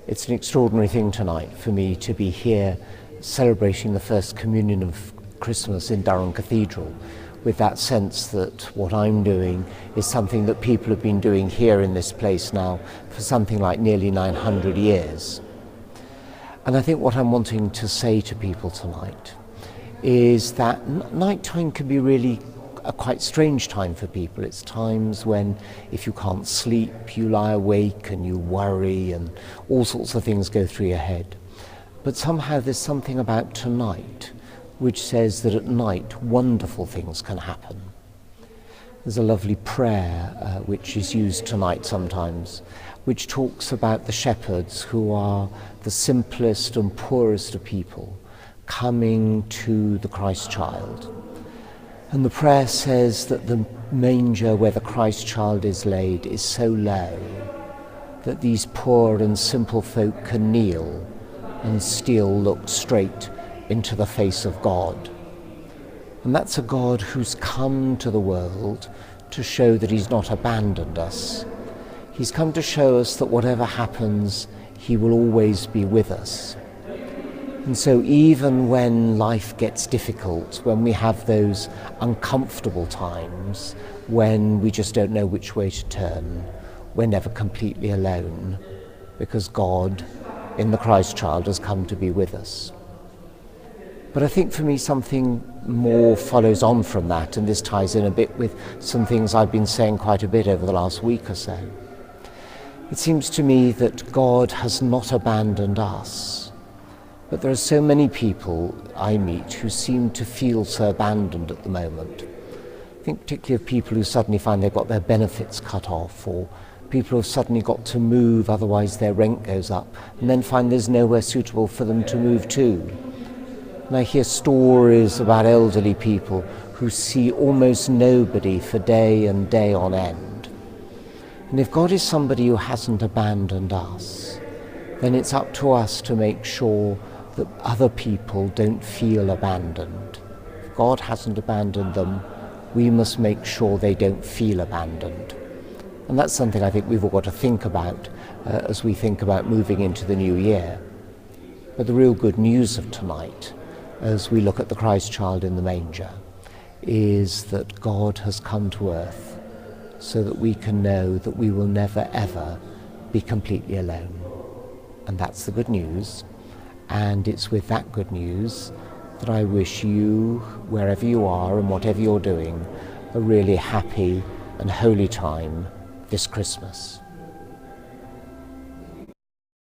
It's an extraordinary thing tonight for me to be here celebrating the first communion of Christmas in Durham Cathedral, with that sense that what I'm doing is something that people have been doing here in this place now for something like nearly 900 years. And I think what I'm wanting to say to people tonight is that nighttime can be really a quite strange time for people. It's times when, if you can't sleep, you lie awake and you worry and all sorts of things go through your head. But somehow there's something about tonight which says that at night wonderful things can happen. There's a lovely prayer which is used tonight sometimes, which talks about the shepherds who are the simplest and poorest of people coming to the Christ child. And the prayer says that the manger where the Christ child is laid is so low that these poor and simple folk can kneel and still look straight into the face of God. And that's a God who's come to the world to show that he's not abandoned us. He's come to show us that whatever happens, he will always be with us. And so even when life gets difficult, when we have those uncomfortable times, when we just don't know which way to turn, we're never completely alone, because God in the Christ child has come to be with us. But I think for me something more follows on from that, and this ties in a bit with some things I've been saying quite a bit over the last week or so. It seems to me that God has not abandoned us. But there are so many people I meet who seem to feel so abandoned at the moment. I think particularly of people who suddenly find they've got their benefits cut off, or people who have suddenly got to move, otherwise their rent goes up, and then find there's nowhere suitable for them to move to. And I hear stories about elderly people who see almost nobody for day and day on end. And if God is somebody who hasn't abandoned us, then it's up to us to make sure that other people don't feel abandoned. If God hasn't abandoned them, we must make sure they don't feel abandoned. And that's something I think we've all got to think about as we think about moving into the new year. But the real good news of tonight, as we look at the Christ child in the manger, is that God has come to earth so that we can know that we will never ever be completely alone. And that's the good news. And it's with that good news that I wish you, wherever you are and whatever you're doing, a really happy and holy time this Christmas.